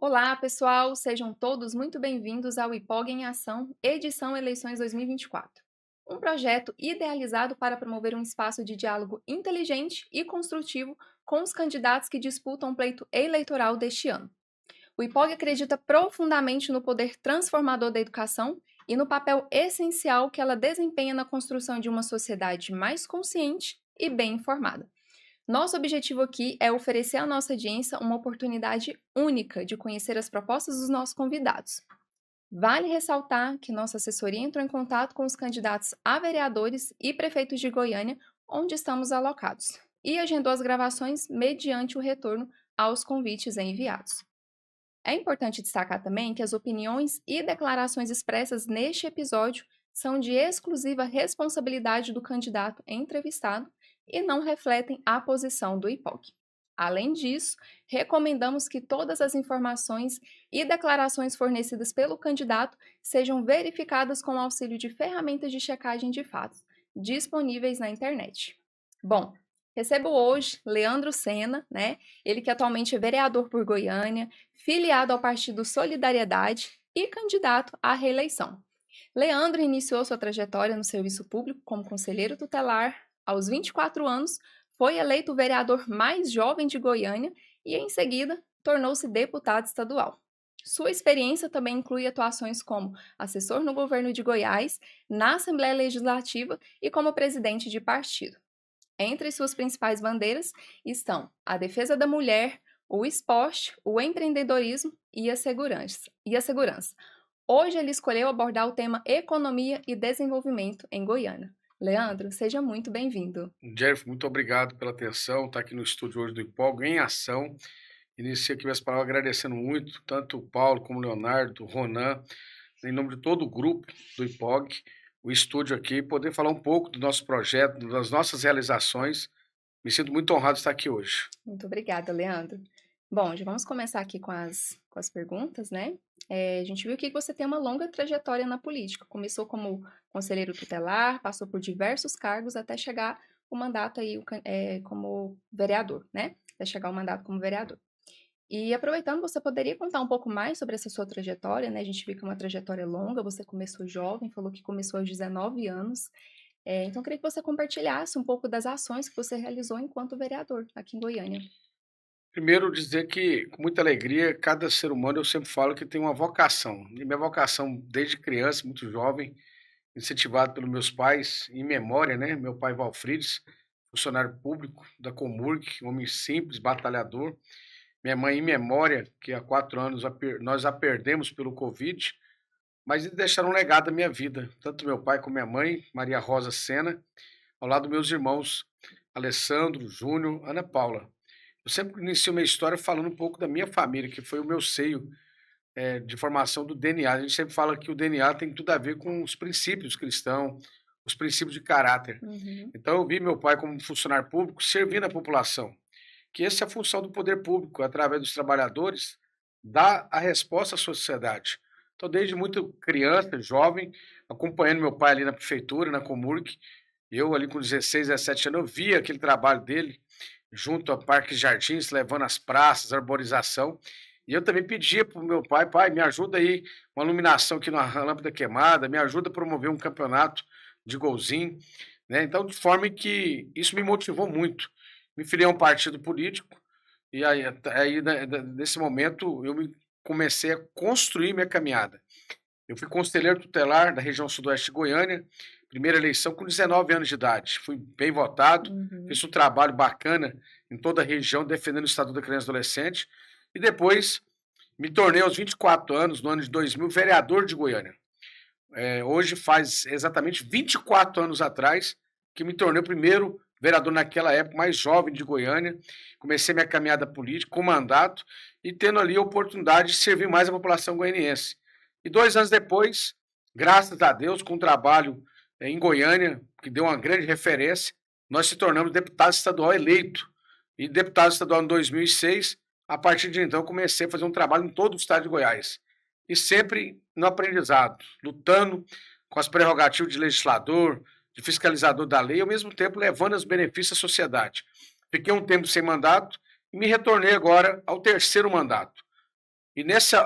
Olá, pessoal! Sejam todos muito bem-vindos ao IPOG em Ação, edição Eleições 2024. Um projeto idealizado para promover um espaço de diálogo inteligente e construtivo com os candidatos que disputam o pleito eleitoral deste ano. O IPOG acredita profundamente no poder transformador da educação e no papel essencial que ela desempenha na construção de uma sociedade mais consciente e bem informada. Nosso objetivo aqui é oferecer à nossa audiência uma oportunidade única de conhecer as propostas dos nossos convidados. Vale ressaltar que nossa assessoria entrou em contato com os candidatos a vereadores e prefeitos de Goiânia, onde estamos alocados, e agendou as gravações mediante o retorno aos convites enviados. É importante destacar também que as opiniões e declarações expressas neste episódio são de exclusiva responsabilidade do candidato entrevistado e não refletem a posição do IPOC. Além disso, recomendamos que todas as informações e declarações fornecidas pelo candidato sejam verificadas com o auxílio de ferramentas de checagem de fatos disponíveis na internet. Bom, recebo hoje Leandro Sena, ele que atualmente é vereador por Goiânia, filiado ao Partido Solidariedade e candidato à reeleição. Leandro iniciou sua trajetória no serviço público como conselheiro tutelar. Aos 24 anos, foi eleito o vereador mais jovem de Goiânia e, em seguida, tornou-se deputado estadual. Sua experiência também inclui atuações como assessor no governo de Goiás, na Assembleia Legislativa e como presidente de partido. Entre suas principais bandeiras estão a defesa da mulher, o esporte, o empreendedorismo e a segurança. Hoje ele escolheu abordar o tema economia e desenvolvimento em Goiânia. Leandro, seja muito bem-vindo. Jeff, muito obrigado pela atenção, estar aqui no estúdio hoje do IPOG em Ação. Inicio aqui minhas palavras agradecendo muito, tanto o Paulo como o Leonardo, o Ronan, em nome de todo o grupo do IPOG, o estúdio aqui, poder falar um pouco do nosso projeto, das nossas realizações. Me sinto muito honrado de estar aqui hoje. Muito obrigada, Leandro. Bom, já vamos começar aqui com as perguntas, né? A gente viu que você tem uma longa trajetória na política. Começou como conselheiro tutelar, passou por diversos cargos até chegar o mandato aí como vereador, né? Até chegar o mandato como vereador. E aproveitando, você poderia contar um pouco mais sobre essa sua trajetória, né? A gente viu que é uma trajetória longa, você começou jovem, falou que começou aos 19 anos. Então, eu queria que você compartilhasse um pouco das ações que você realizou enquanto vereador aqui em Goiânia. Primeiro, dizer que, com muita alegria, cada ser humano, eu sempre falo que tem uma vocação. E minha vocação, desde criança, muito jovem, incentivado pelos meus pais, em memória, né? Meu pai Valfrides, funcionário público da Comurg, homem simples, batalhador. Minha mãe, em memória, que há 4 anos nós a perdemos pelo Covid, mas eles deixaram um legado na minha vida, tanto meu pai como minha mãe, Maria Rosa Sena, ao lado dos meus irmãos, Alessandro, Júnior, Ana Paula. Eu sempre inicio minha história falando um pouco da minha família, que foi o meu seio de formação do DNA. A gente sempre fala que o DNA tem tudo a ver com os princípios cristãos, os princípios de caráter. Uhum. Então eu vi meu pai como funcionário público servindo a população, que essa é a função do poder público, através dos trabalhadores, dar a resposta à sociedade. Então, desde muito criança, jovem, acompanhando meu pai ali na prefeitura, na Comurg, eu ali com 16, 17 anos, eu via aquele trabalho dele, junto a parques e jardins, levando as praças, arborização, e eu também pedia para o meu pai, pai, me ajuda aí, uma iluminação aqui na lâmpada queimada, me ajuda a promover um campeonato de golzinho, né? Então, de forma que isso me motivou muito. Me filiei a um partido político, e nesse momento, comecei a construir minha caminhada. Eu fui conselheiro tutelar da região sudoeste de Goiânia, primeira eleição com 19 anos de idade. Fui bem votado, Uhum. fiz um trabalho bacana em toda a região, defendendo o Estatuto da Criança e Adolescente, e depois me tornei aos 24 anos, no ano de 2000, vereador de Goiânia. Hoje faz exatamente 24 anos atrás que me tornei o primeiro vereador naquela época, mais jovem de Goiânia. Comecei minha caminhada política com mandato e tendo ali a oportunidade de servir mais a população goianiense. E 2 anos depois, graças a Deus, com um trabalho em Goiânia, que deu uma grande referência, nós se tornamos deputado estadual eleito. E deputado estadual em 2006, a partir de então comecei a fazer um trabalho em todo o estado de Goiás. E sempre no aprendizado, lutando com as prerrogativas de legislador, de fiscalizador da lei, ao mesmo tempo levando os benefícios à sociedade. Fiquei um tempo sem mandato e me retornei agora ao terceiro mandato. E nesse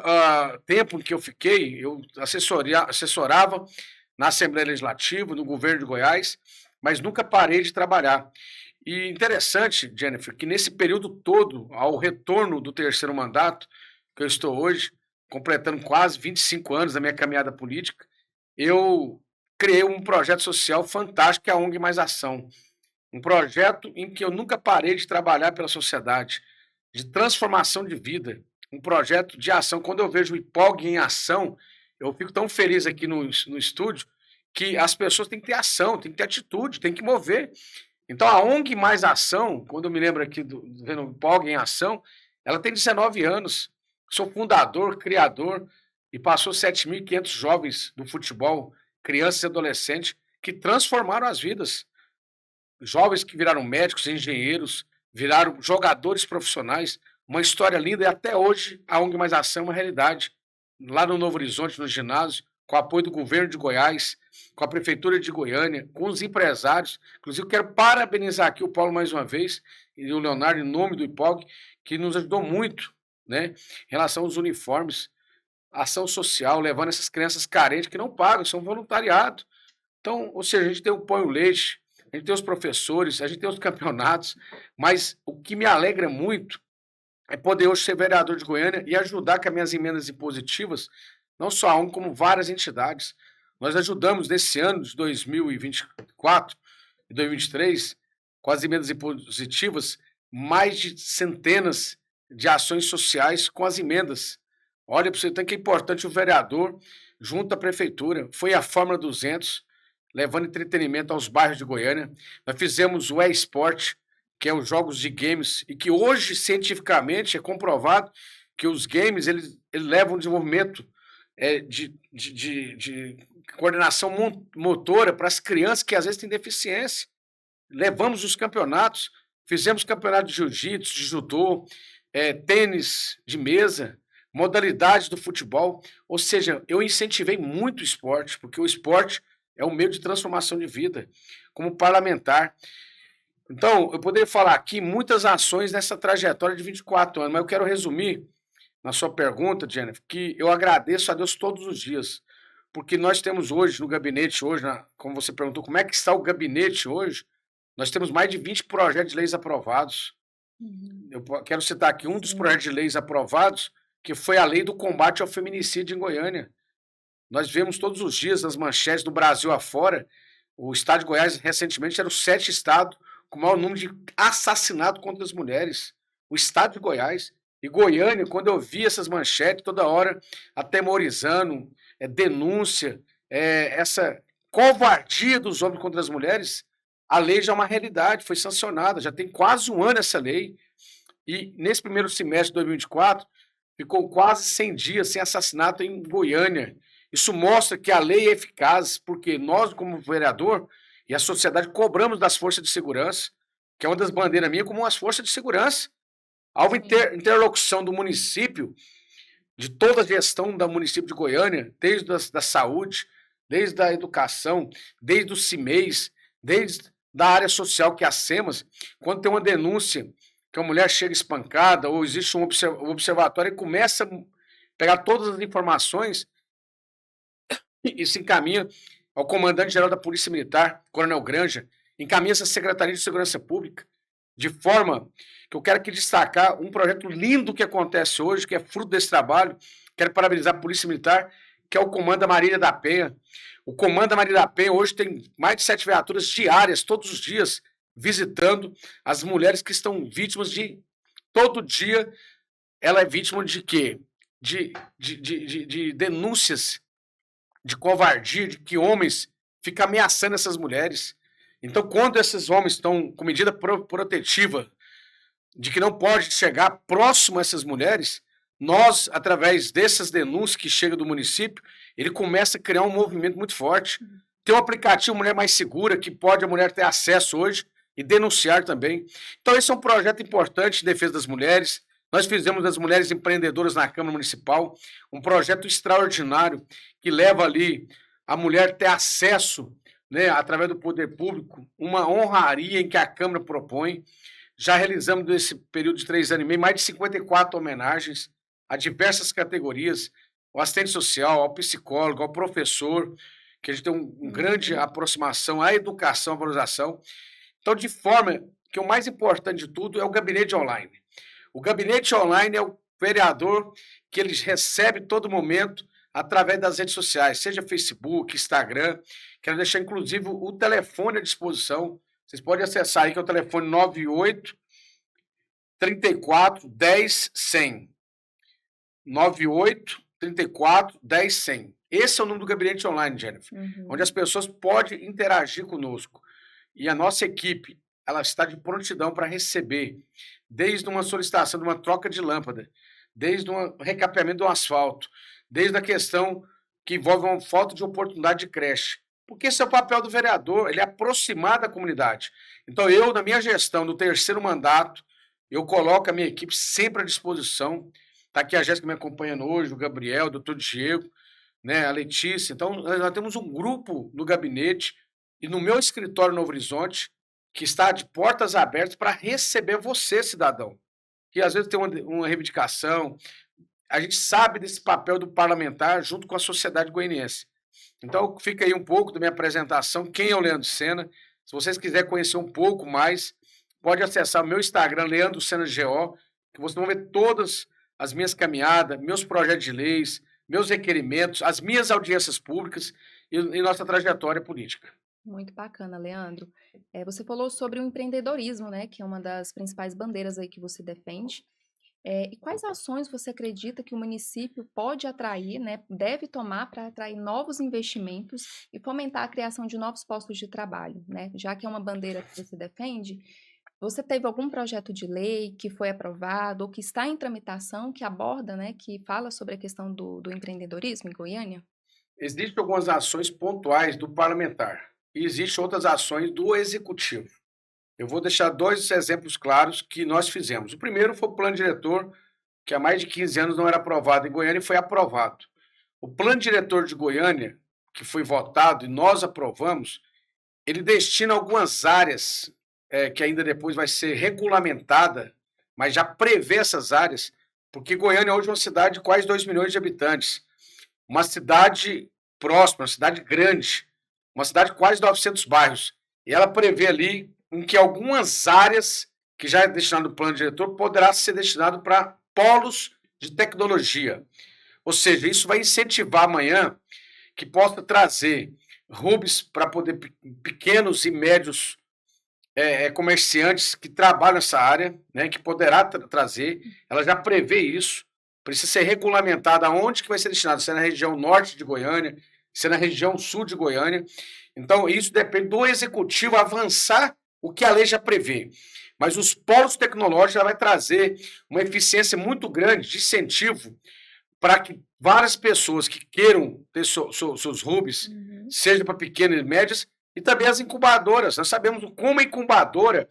tempo que eu fiquei, eu assessorava na Assembleia Legislativa, no governo de Goiás, mas nunca parei de trabalhar. E interessante, Jennifer, que nesse período todo, ao retorno do terceiro mandato, que eu estou hoje, completando quase 25 anos da minha caminhada política, eu criei um projeto social fantástico, que é a ONG Mais Ação. Um projeto em que eu nunca parei de trabalhar pela sociedade, de transformação de vida, um projeto de ação. Quando eu vejo o IPOG em ação, eu fico tão feliz aqui no estúdio, que as pessoas têm que ter ação, têm que ter atitude, têm que mover. Então, a ONG Mais Ação, quando eu me lembro aqui do vendo o IPOG em ação, ela tem 19 anos. Sou fundador, criador, e passou 7.500 jovens do futebol, crianças e adolescentes, que transformaram as vidas. Jovens que viraram médicos, engenheiros, viraram jogadores profissionais. Uma história linda, e até hoje a ONG Mais Ação é uma realidade. Lá no Novo Horizonte, no ginásio, com o apoio do governo de Goiás, com a prefeitura de Goiânia, com os empresários. Inclusive, quero parabenizar aqui o Paulo mais uma vez, e o Leonardo, em nome do IPOG, que nos ajudou muito, né, em relação aos uniformes, ação social, levando essas crianças carentes que não pagam, são voluntariado. Então, ou seja, a gente tem o Põe o Leite, a gente tem os professores, a gente tem os campeonatos, mas o que me alegra muito é poder hoje ser vereador de Goiânia e ajudar com as minhas emendas impositivas, não só a um, como várias entidades. Nós ajudamos nesse ano de 2024 e 2023, com as emendas impositivas, mais de centenas de ações sociais com as emendas. Olha, para você ver que é importante o vereador, junto à prefeitura, foi a Fórmula 200, levando entretenimento aos bairros de Goiânia. Nós fizemos o e-sport, que é os jogos de games, e que hoje, cientificamente, é comprovado que os games eles levam um desenvolvimento de coordenação motora para as crianças que às vezes têm deficiência. Levamos os campeonatos, fizemos campeonato de jiu-jitsu, de judô, tênis de mesa, modalidades do futebol. Ou seja, eu incentivei muito o esporte, porque o esporte é um meio de transformação de vida, como parlamentar. Então, eu poderia falar aqui muitas ações nessa trajetória de 24 anos, mas eu quero resumir na sua pergunta, Jennifer, que eu agradeço a Deus todos os dias, porque nós temos hoje no gabinete, hoje, como você perguntou, como é que está o gabinete hoje, nós temos mais de 20 projetos de leis aprovados. Eu quero citar aqui um dos projetos de leis aprovados, que foi a lei do combate ao feminicídio em Goiânia. Nós vemos todos os dias nas manchetes do Brasil afora, o estado de Goiás recentemente era o 7º estado com o maior número de assassinatos contra as mulheres. O estado de Goiás. E Goiânia, quando eu vi essas manchetes toda hora, atemorizando, denúncia, essa covardia dos homens contra as mulheres, a lei já é uma realidade, foi sancionada, já tem quase um ano essa lei. E nesse primeiro semestre de 2024, ficou quase 100 dias sem assassinato em Goiânia. Isso mostra que a lei é eficaz, porque nós, como vereador, e a sociedade cobramos das forças de segurança, que é uma das bandeiras minhas, como as forças de segurança. Houve interlocução do município, de toda a gestão do município de Goiânia, desde da saúde, desde a educação, desde o CIMEIs, desde da área social, que é a SEMAS, quando tem uma denúncia que a mulher chega espancada, ou existe um observatório e começa a pegar todas as informações e se encaminha ao comandante-geral da Polícia Militar, Coronel Granja, encaminha essa Secretaria de Segurança Pública, de forma que eu quero aqui destacar um projeto lindo que acontece hoje, que é fruto desse trabalho. Quero parabenizar a Polícia Militar, que é o Comando da Marília da Penha. O Comando da Marília da Penha hoje tem mais de 7 viaturas diárias, todos os dias, visitando as mulheres que estão vítimas de... Todo dia ela é vítima de quê? De denúncias de covardia, de que homens ficam ameaçando essas mulheres. Então, quando esses homens estão com medida protetiva de que não pode chegar próximo a essas mulheres, nós, através dessas denúncias que chegam do município, ele começa a criar um movimento muito forte. Tem um aplicativo Mulher Mais Segura, que pode a mulher ter acesso hoje e denunciar também. Então, esse é um projeto importante de defesa das mulheres. Nós fizemos das mulheres empreendedoras na Câmara Municipal um projeto extraordinário que leva ali a mulher ter acesso, né, através do poder público, uma honraria em que a Câmara propõe. Já realizamos nesse período de 3 anos e meio mais de 54 homenagens. a diversas categorias, o assistente social, ao psicólogo, ao professor, que a gente tem um grande aproximação à educação, à valorização. Então, de forma que o mais importante de tudo é o gabinete online. O gabinete online é o vereador que ele recebe todo momento através das redes sociais, seja Facebook, Instagram. Quero deixar, inclusive, o telefone à disposição. Vocês podem acessar aí, que é o telefone 98 34 10 100. 98 34 10 100. Esse é o número do gabinete online, Jennifer, onde as pessoas podem interagir conosco. E a nossa equipe, ela está de prontidão para receber, desde uma solicitação de uma troca de lâmpada, desde um recapeamento do asfalto, desde a questão que envolve uma falta de oportunidade de creche. Porque esse é o papel do vereador, ele é aproximar da comunidade. Então eu, na minha gestão, no terceiro mandato, eu coloco a minha equipe sempre à disposição. Está aqui a Jéssica me acompanhando hoje, o Gabriel, o doutor Diego, né, a Letícia. Então, nós temos um grupo no gabinete e no meu escritório Novo Horizonte que está de portas abertas para receber você, cidadão. Que às vezes tem uma reivindicação. A gente sabe desse papel do parlamentar junto com a sociedade goianiense. Então, fica aí um pouco da minha apresentação. Quem é o Leandro Sena? Se vocês quiserem conhecer um pouco mais, pode acessar o meu Instagram, Leandro Sena GO, que vocês vão ver todas as minhas caminhadas, meus projetos de leis, meus requerimentos, as minhas audiências públicas e nossa trajetória política. Muito bacana, Leandro. Você falou sobre o empreendedorismo, né, que é uma das principais bandeiras aí que você defende. E quais ações você acredita que o município pode atrair, né, deve tomar para atrair novos investimentos e fomentar a criação de novos postos de trabalho, né? Já que é uma bandeira que você defende, você teve algum projeto de lei que foi aprovado ou que está em tramitação que aborda, né, que fala sobre a questão do empreendedorismo em Goiânia? Existem algumas ações pontuais do parlamentar e existem outras ações do executivo. Eu vou deixar dois exemplos claros que nós fizemos. O primeiro foi o plano diretor, que há mais de 15 anos não era aprovado em Goiânia e foi aprovado. O plano diretor de Goiânia, que foi votado e nós aprovamos, ele destina algumas áreas que ainda depois vai ser regulamentada, mas já prevê essas áreas, porque Goiânia hoje é uma cidade de quase 2 milhões de habitantes, uma cidade próxima, uma cidade grande, uma cidade de quase 900 bairros, e ela prevê ali em que algumas áreas que já é destinado no plano diretor poderá ser destinado para polos de tecnologia. Ou seja, isso vai incentivar amanhã que possa trazer hubs para poder pequenos e médios comerciantes que trabalham nessa área, né, que poderá trazer. Ela já prevê isso. Precisa ser regulamentada aonde que vai ser destinado, se é na região norte de Goiânia, se é na região sul de Goiânia. Então, isso depende do executivo avançar o que a lei já prevê. Mas os polos tecnológicos já vai trazer uma eficiência muito grande de incentivo para que várias pessoas que queiram ter seus hubs, seja para pequenas e médias, e também as incubadoras. Nós sabemos como a incubadora,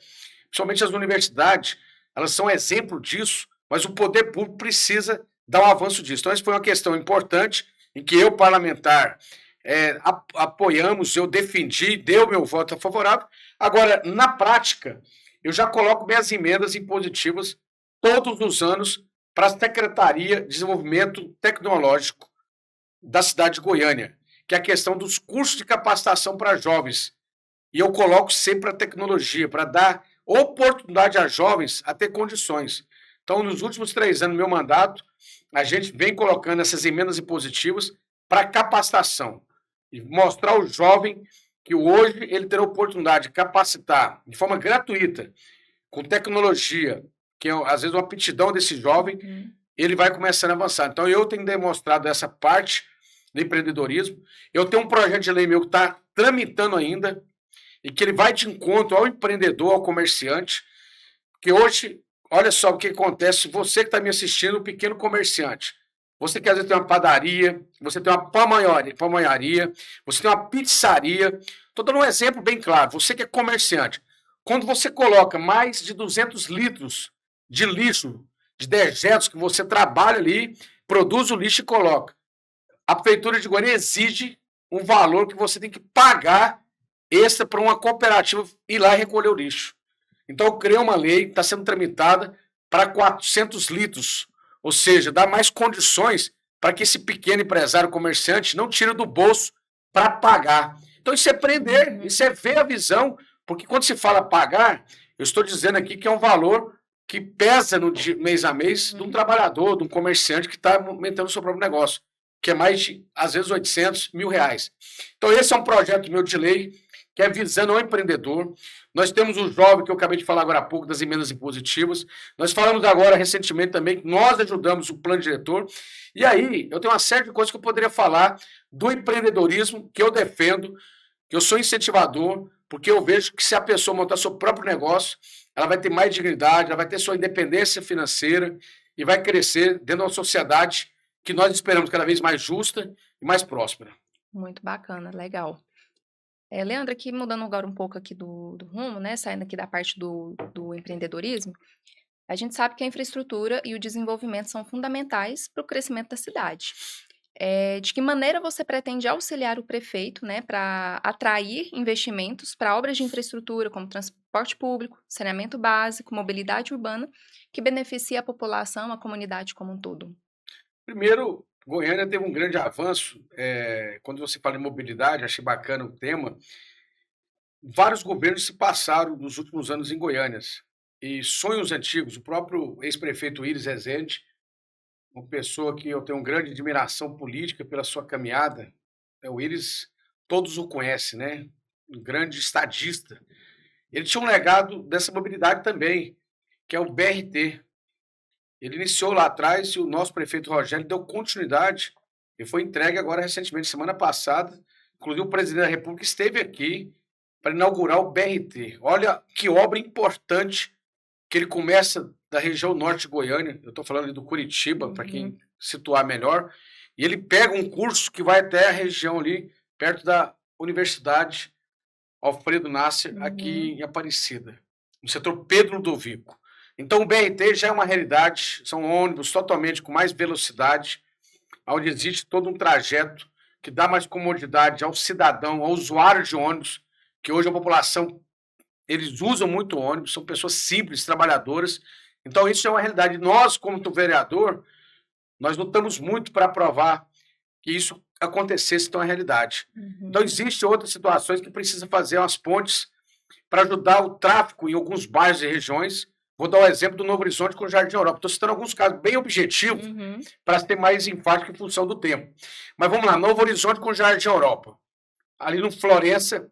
principalmente as universidades, elas são exemplo disso, mas o poder público precisa dar um avanço disso. Então, essa foi uma questão importante em que eu, parlamentar, apoiamos, eu defendi, deu meu voto favorável. Agora, na prática, eu já coloco minhas emendas impositivas todos os anos para a Secretaria de Desenvolvimento Tecnológico da cidade de Goiânia, que é a questão dos cursos de capacitação para jovens. E eu coloco sempre a tecnologia para dar oportunidade a jovens a ter condições. Então, nos últimos 3 anos do meu mandato, a gente vem colocando essas emendas impositivas para capacitação e mostrar ao jovem que hoje ele terá a oportunidade de capacitar de forma gratuita, com tecnologia, que é, às vezes, uma aptidão desse jovem, ele vai começando a avançar. Então, eu tenho demonstrado essa parte do empreendedorismo. Eu tenho um projeto de lei meu que está tramitando ainda e que ele vai de encontro ao empreendedor, ao comerciante, que hoje, olha só o que acontece, você que está me assistindo, um pequeno comerciante, você que às vezes tem uma padaria, você tem uma pamonharia, você tem uma pizzaria. Estou dando um exemplo bem claro. Você que é comerciante, quando você coloca mais de 200 litros de lixo, de dejetos que você trabalha ali, produz o lixo e coloca, a Prefeitura de Goiânia exige um valor que você tem que pagar extra para uma cooperativa ir lá e recolher o lixo. Então eu criei uma lei, está sendo tramitada para 400 litros. Ou seja, dar mais condições para que esse pequeno empresário comerciante não tire do bolso para pagar. Então, isso é prender, isso é ver a visão, porque quando se fala pagar, eu estou dizendo aqui que é um valor que pesa no mês a mês de um trabalhador, de um comerciante que está aumentando o seu próprio negócio, que é mais de, às vezes, 800 mil reais. Então, esse é um projeto meu de lei que é visando ao empreendedor. Nós temos o jovem, que eu acabei de falar agora há pouco, das emendas impositivas. Nós falamos agora, recentemente, também, que nós ajudamos o plano diretor. E aí, eu tenho uma série de coisas que eu poderia falar do empreendedorismo, que eu defendo, que eu sou incentivador, porque eu vejo que se a pessoa montar seu próprio negócio, ela vai ter mais dignidade, ela vai ter sua independência financeira e vai crescer dentro de uma sociedade que nós esperamos cada vez mais justa e mais próspera. Muito bacana, legal. Leandro, aqui mudando agora um pouco aqui do rumo, né? Saindo aqui da parte do empreendedorismo, a gente sabe que a infraestrutura e o desenvolvimento são fundamentais para o crescimento da cidade. De que maneira você pretende auxiliar o prefeito, né, para atrair investimentos para obras de infraestrutura, como transporte público, saneamento básico, mobilidade urbana, que beneficia a população, a comunidade como um todo? Primeiro, Goiânia teve um grande avanço. Quando você fala em mobilidade, achei bacana o tema. Vários governos se passaram nos últimos anos em Goiânia. E sonhos antigos, o próprio ex-prefeito Iris Rezende, uma pessoa que eu tenho grande admiração política pela sua caminhada. O Iris, todos o conhecem, né? Um grande estadista. Ele tinha um legado dessa mobilidade também, que é o BRT. Ele iniciou lá atrás e o nosso prefeito Rogério deu continuidade e foi entregue agora recentemente, semana passada. Inclusive, o presidente da República esteve aqui para inaugurar o BRT. Olha que obra importante que ele começa da região norte de Goiânia. Eu estou falando ali do Curitiba, para quem situar melhor. E ele pega um curso que vai até a região ali, perto da Universidade Alfredo Nasser, aqui em Aparecida, no setor Pedro Ludovico. Então, o BRT já é uma realidade, são ônibus totalmente com mais velocidade, onde existe todo um trajeto que dá mais comodidade ao cidadão, ao usuário de ônibus, que hoje a população, eles usam muito ônibus, são pessoas simples, trabalhadoras. Então, isso é uma realidade. Nós, como vereador, nós lutamos muito para aprovar que isso acontecesse, então é realidade. Então, existem outras situações que precisam fazer umas pontes para ajudar o tráfego em alguns bairros e regiões. Vou dar o exemplo do Novo Horizonte com o Jardim Europa. Estou citando alguns casos bem objetivos para ser mais enfático em função do tempo. Mas vamos lá, Novo Horizonte com o Jardim Europa. Ali no Florença,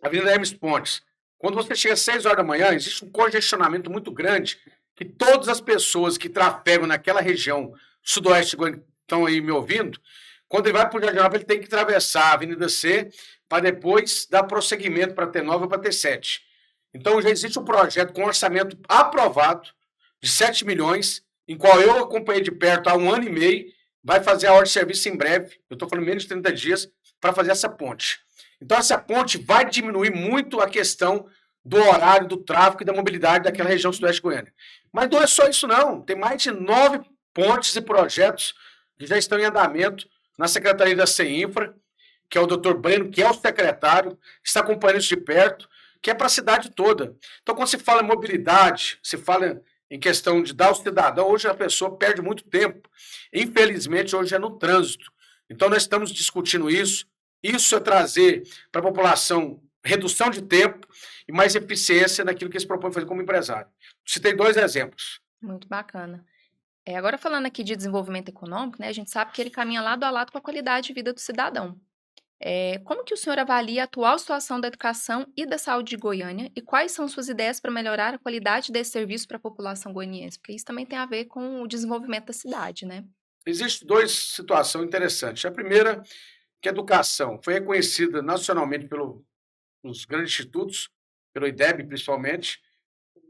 Avenida Hermes Pontes. Quando você chega às 6 horas da manhã, existe um congestionamento muito grande que todas as pessoas que trafegam naquela região sudoeste, estão aí me ouvindo, quando ele vai para o Jardim Europa, ele tem que atravessar a Avenida C para depois dar prosseguimento para T9 ou para T7. Então, já existe um projeto com orçamento aprovado de 7 milhões, em qual eu acompanhei de perto há 1 ano e meio, vai fazer a ordem de serviço em breve, eu estou falando menos de 30 dias, para fazer essa ponte. Então, essa ponte vai diminuir muito a questão do horário, do tráfego e da mobilidade daquela região sudoeste de Goiânia. Mas não é só isso, não. Tem mais de 9 pontes e projetos que já estão em andamento na Secretaria da CEINFRA, que é o doutor Breno, que é o secretário, está acompanhando isso de perto, que é para a cidade toda. Então, quando se fala em mobilidade, se fala em questão de dar ao cidadão, hoje a pessoa perde muito tempo. Infelizmente, hoje é no trânsito. Então, nós estamos discutindo isso. Isso é trazer para a população redução de tempo e mais eficiência naquilo que se propõe fazer como empresário. Citei 2 exemplos. Muito bacana. Agora falando aqui de desenvolvimento econômico, né, a gente sabe que ele caminha lado a lado com a qualidade de vida do cidadão. Como que o senhor avalia a atual situação da educação e da saúde de Goiânia e quais são suas ideias para melhorar a qualidade desse serviço para a população goianiense? Porque isso também tem a ver com o desenvolvimento da cidade, né? Existem 2 situações interessantes. A primeira, que a educação foi reconhecida nacionalmente pelos grandes institutos, pelo IDEB principalmente,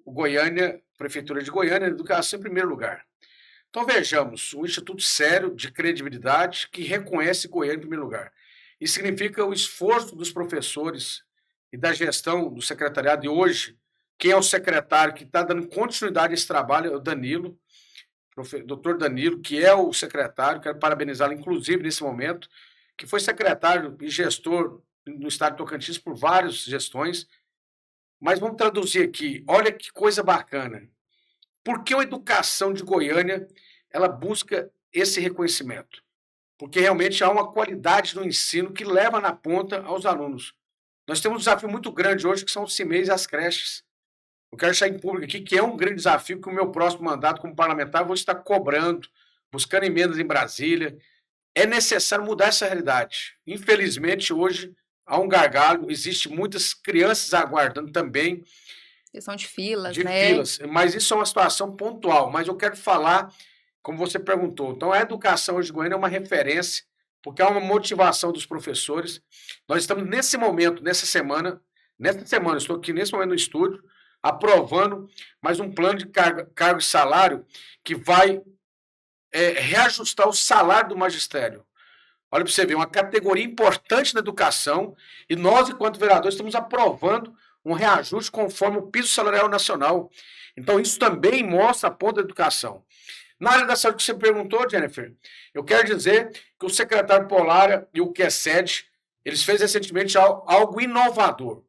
o Goiânia, Prefeitura de Goiânia, educação em primeiro lugar. Então vejamos, um instituto sério, de credibilidade, que reconhece Goiânia em primeiro lugar. Isso significa o esforço dos professores e da gestão do secretariado. E hoje, quem é o secretário que está dando continuidade a esse trabalho é o Danilo, doutor Danilo, que é o secretário, quero parabenizá-lo, inclusive, nesse momento, que foi secretário e gestor no estado de Tocantins por várias gestões. Mas vamos traduzir aqui, olha que coisa bacana. Por que a educação de Goiânia ela busca esse reconhecimento, porque realmente há uma qualidade no ensino que leva na ponta aos alunos. Nós temos um desafio muito grande hoje, que são os CIMEIs e as creches. Eu quero deixar em público aqui que é um grande desafio que o meu próximo mandato como parlamentar eu vou estar cobrando, buscando emendas em Brasília. É necessário mudar essa realidade. Infelizmente, hoje há um gargalo, existe muitas crianças aguardando também Questão de filas, de né? filas, mas isso é uma situação pontual. Mas eu quero falar, como você perguntou, então a educação hoje de Goiânia é uma referência, porque há uma motivação dos professores. Nós estamos nesse momento, nessa semana, estou aqui nesse momento no estúdio, aprovando mais um plano de cargo e salário que vai reajustar o salário do magistério. Olha para você ver, uma categoria importante na educação, e nós, enquanto vereadores, estamos aprovando um reajuste conforme o piso salarial nacional. Então, isso também mostra a ponta da educação. Na área da saúde que você perguntou, Jennifer, eu quero dizer que o secretário Polara e o QSED, eles fez recentemente algo inovador.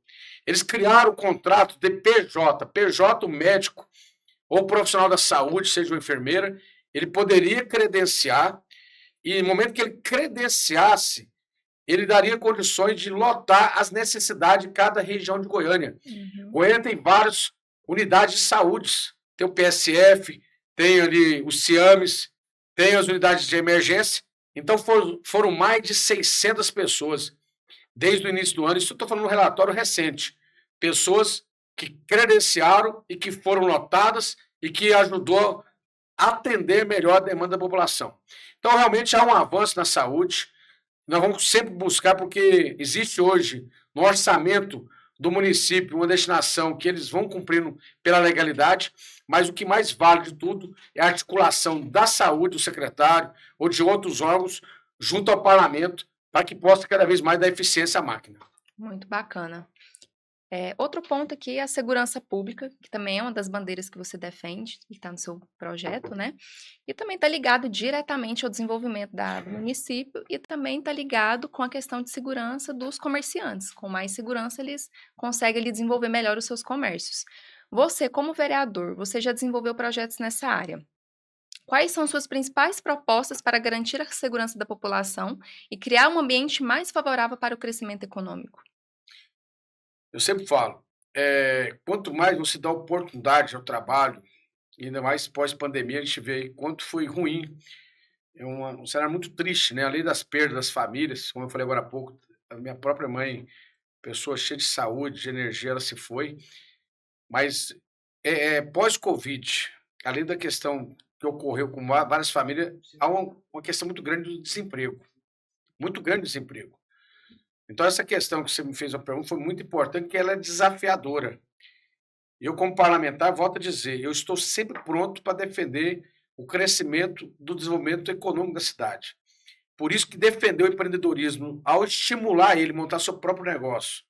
Eles criaram o contrato de PJ, PJ, o médico ou profissional da saúde, seja uma enfermeira, ele poderia credenciar e no momento que ele credenciasse, ele daria condições de lotar as necessidades de cada região de Goiânia. Uhum. Goiânia tem várias unidades de saúde, tem o PSF, tem ali os CIAMES, tem as unidades de emergência, então foram mais de 600 pessoas desde o início do ano, isso eu estou falando um relatório recente, pessoas que credenciaram e que foram lotadas e que ajudou a atender melhor a demanda da população. Então, realmente há um avanço na saúde. Nós vamos sempre buscar, porque existe hoje no orçamento do município uma destinação que eles vão cumprindo pela legalidade, mas o que mais vale de tudo é a articulação da saúde do secretário ou de outros órgãos junto ao parlamento para que possa cada vez mais dar eficiência à máquina. Muito bacana. Outro ponto aqui é a segurança pública, que também é uma das bandeiras que você defende, que está no seu projeto, né? E também está ligado diretamente ao desenvolvimento do município e também está ligado com a questão de segurança dos comerciantes. Com mais segurança, eles conseguem ali, desenvolver melhor os seus comércios. Você, como vereador, você já desenvolveu projetos nessa área. Quais são suas principais propostas para garantir a segurança da população e criar um ambiente mais favorável para o crescimento econômico? Eu sempre falo, quanto mais você dá oportunidade ao trabalho, ainda mais pós-pandemia, a gente vê quanto foi ruim. É um cenário muito triste, né? Além das perdas das famílias, como eu falei agora há pouco, a minha própria mãe, pessoa cheia de saúde, de energia, ela se foi. Mas pós-Covid, além da questão que ocorreu com várias famílias, há uma questão muito grande do desemprego. Muito grande desemprego. Então, essa questão que você me fez a pergunta foi muito importante, porque ela é desafiadora. Eu, como parlamentar, volto a dizer, eu estou sempre pronto para defender o crescimento do desenvolvimento econômico da cidade. Por isso que defender o empreendedorismo, ao estimular ele a montar seu próprio negócio.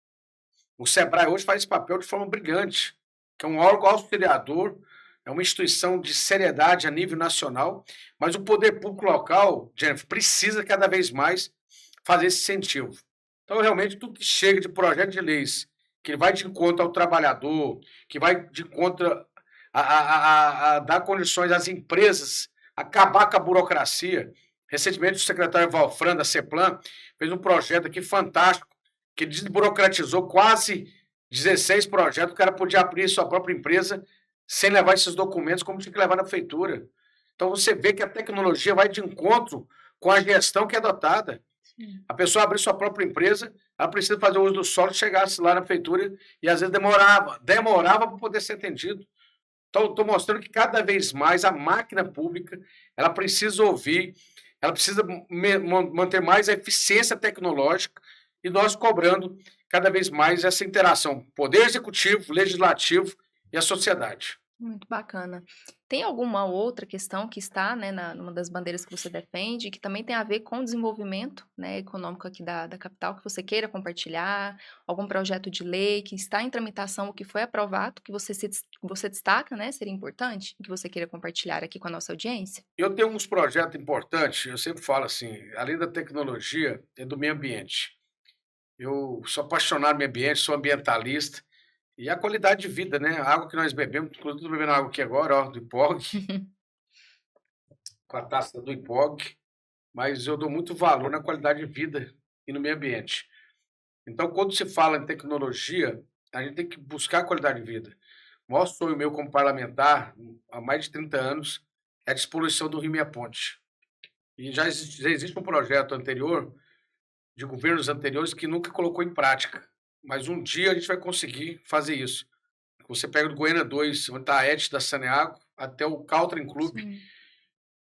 O Sebrae hoje faz esse papel de forma brilhante, que é um órgão auxiliador, é uma instituição de seriedade a nível nacional, mas o poder público local, Jennifer, precisa cada vez mais fazer esse incentivo. Então, realmente, tudo que chega de projeto de leis, que vai de encontro ao trabalhador, que vai de encontro a dar condições às empresas, acabar com a burocracia. Recentemente, o secretário Valfran, da CEPLAN, fez um projeto aqui fantástico, que desburocratizou quase 16 projetos. O cara podia abrir sua própria empresa sem levar esses documentos, como tinha que levar na prefeitura. Então, você vê que a tecnologia vai de encontro com a gestão que é adotada. A pessoa abrir sua própria empresa, ela precisa fazer o uso do solo, chegasse lá na prefeitura e às vezes demorava para poder ser atendido. Então, estou mostrando que cada vez mais a máquina pública, ela precisa ouvir, ela precisa manter mais a eficiência tecnológica e nós cobrando cada vez mais essa interação, poder executivo, legislativo e a sociedade. Muito bacana. Tem alguma outra questão que está, né, numa das bandeiras que você defende, que também tem a ver com o desenvolvimento, né, econômico aqui da capital, que você queira compartilhar? Algum projeto de lei que está em tramitação ou que foi aprovado, que você destaca, né, seria importante, que você queira compartilhar aqui com a nossa audiência? Eu tenho uns projetos importantes, eu sempre falo assim, além da tecnologia, é do meio ambiente. Eu sou apaixonado no meio ambiente, sou ambientalista, e a qualidade de vida, né? A água que nós bebemos, inclusive estou bebendo água aqui agora, ó, do IPOG. com a taça do IPOG, mas eu dou muito valor na qualidade de vida e no meio ambiente. Então, quando se fala em tecnologia, a gente tem que buscar a qualidade de vida. O maior sonho meu como parlamentar, há mais de 30 anos, é a despoluição do Rio Meia Ponte. E já existe um projeto anterior, de governos anteriores, que nunca colocou em prática. Mas um dia a gente vai conseguir fazer isso. Você pega do Goiânia 2, onde está a ET da Saneago, até o Caltrim Clube, Sim.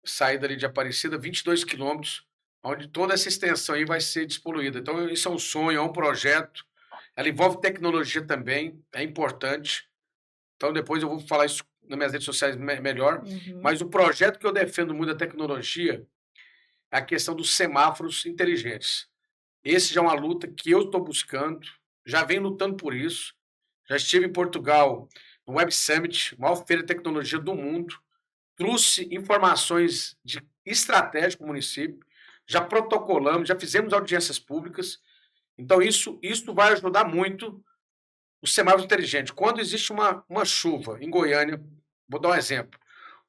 saída ali de Aparecida, 22 quilômetros, onde toda essa extensão aí vai ser despoluída. Então, isso é um sonho, é um projeto. Ela envolve tecnologia também, é importante. Então, depois eu vou falar isso nas minhas redes sociais melhor. Uhum. Mas o projeto que eu defendo muito da tecnologia é a questão dos semáforos inteligentes. Esse já é uma luta que eu estou buscando, já venho lutando por isso. Já estive em Portugal, no Web Summit, maior feira de tecnologia do mundo. Trouxe informações de estratégia para o município, já protocolamos, já fizemos audiências públicas. Então, isso vai ajudar muito o semáforo inteligente. Quando existe uma chuva em Goiânia, vou dar um exemplo,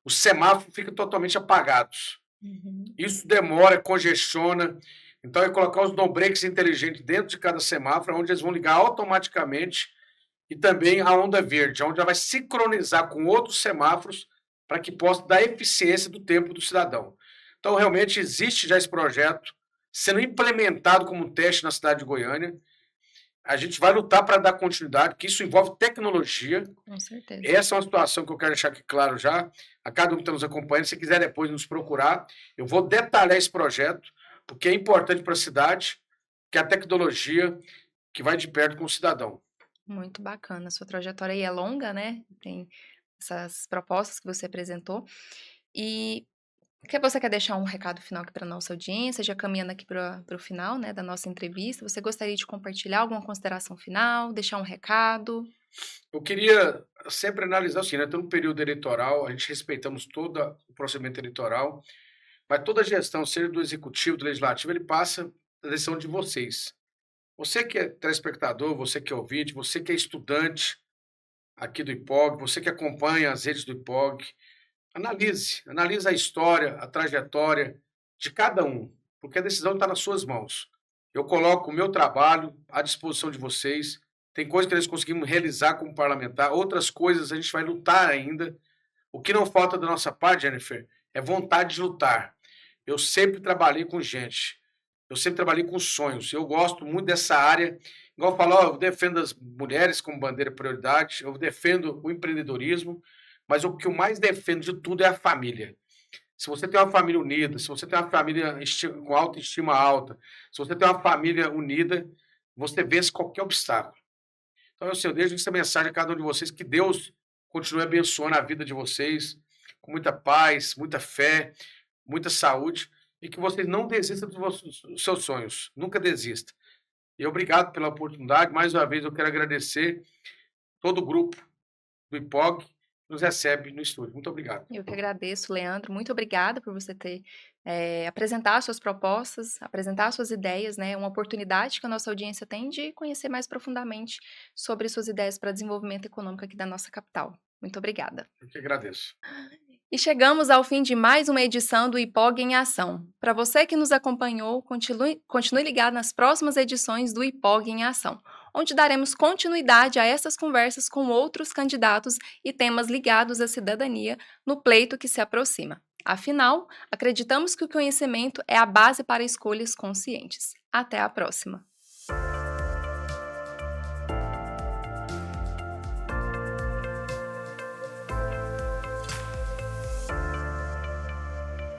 os semáforos ficam totalmente apagados. Uhum. Isso demora, congestiona. Então, é colocar os no-breaks inteligentes dentro de cada semáforo, onde eles vão ligar automaticamente, e também a onda verde, onde ela vai sincronizar com outros semáforos para que possa dar eficiência do tempo do cidadão. Então, realmente, existe já esse projeto sendo implementado como um teste na cidade de Goiânia. A gente vai lutar para dar continuidade, porque isso envolve tecnologia. Com certeza. Essa é uma situação que eu quero deixar aqui claro já, a cada um que está nos acompanhando. Se quiser depois nos procurar, eu vou detalhar esse projeto, porque é importante para a cidade, que é a tecnologia que vai de perto com o cidadão. Muito bacana. Sua trajetória aí é longa, né? Tem essas propostas que você apresentou. E você quer deixar um recado final aqui para nossa audiência, já caminhando aqui para o final, né, da nossa entrevista? Você gostaria de compartilhar alguma consideração final, deixar um recado? Eu queria sempre analisar assim, né? Estamos no período eleitoral, a gente respeitamos todo o procedimento eleitoral, mas toda a gestão, seja do executivo, do legislativo, ele passa da decisão de vocês. Você que é telespectador, você que é ouvinte, você que é estudante aqui do IPOG, você que acompanha as redes do IPOG, analise a história, a trajetória de cada um, porque a decisão está nas suas mãos. Eu coloco o meu trabalho à disposição de vocês. Tem coisas que nós conseguimos realizar como parlamentar, outras coisas a gente vai lutar ainda. O que não falta da nossa parte, Jennifer, é vontade de lutar. Eu sempre trabalhei com gente, eu sempre trabalhei com sonhos. Eu gosto muito dessa área. Igual eu falo, eu defendo as mulheres como bandeira prioridade, eu defendo o empreendedorismo, mas o que eu mais defendo de tudo é a família. Se você tem uma família unida, se você tem uma família com autoestima alta, se você tem uma família unida, você vence qualquer obstáculo. Então, eu deixo essa mensagem a cada um de vocês, que Deus continue abençoando a vida de vocês, com muita paz, muita fé, muita saúde, e que vocês não desistam dos seus sonhos, nunca desista. E obrigado pela oportunidade, mais uma vez eu quero agradecer todo o grupo do IPOG que nos recebe no estúdio. Muito obrigado. Eu que agradeço, Leandro. Muito obrigada por você ter apresentado suas propostas, apresentar suas ideias, né? Uma oportunidade que a nossa audiência tem de conhecer mais profundamente sobre suas ideias para desenvolvimento econômico aqui da nossa capital. Muito obrigada. Eu que agradeço. E chegamos ao fim de mais uma edição do IPOG em Ação. Para você que nos acompanhou, continue ligado nas próximas edições do IPOG em Ação, onde daremos continuidade a essas conversas com outros candidatos e temas ligados à cidadania no pleito que se aproxima. Afinal, acreditamos que o conhecimento é a base para escolhas conscientes. Até a próxima!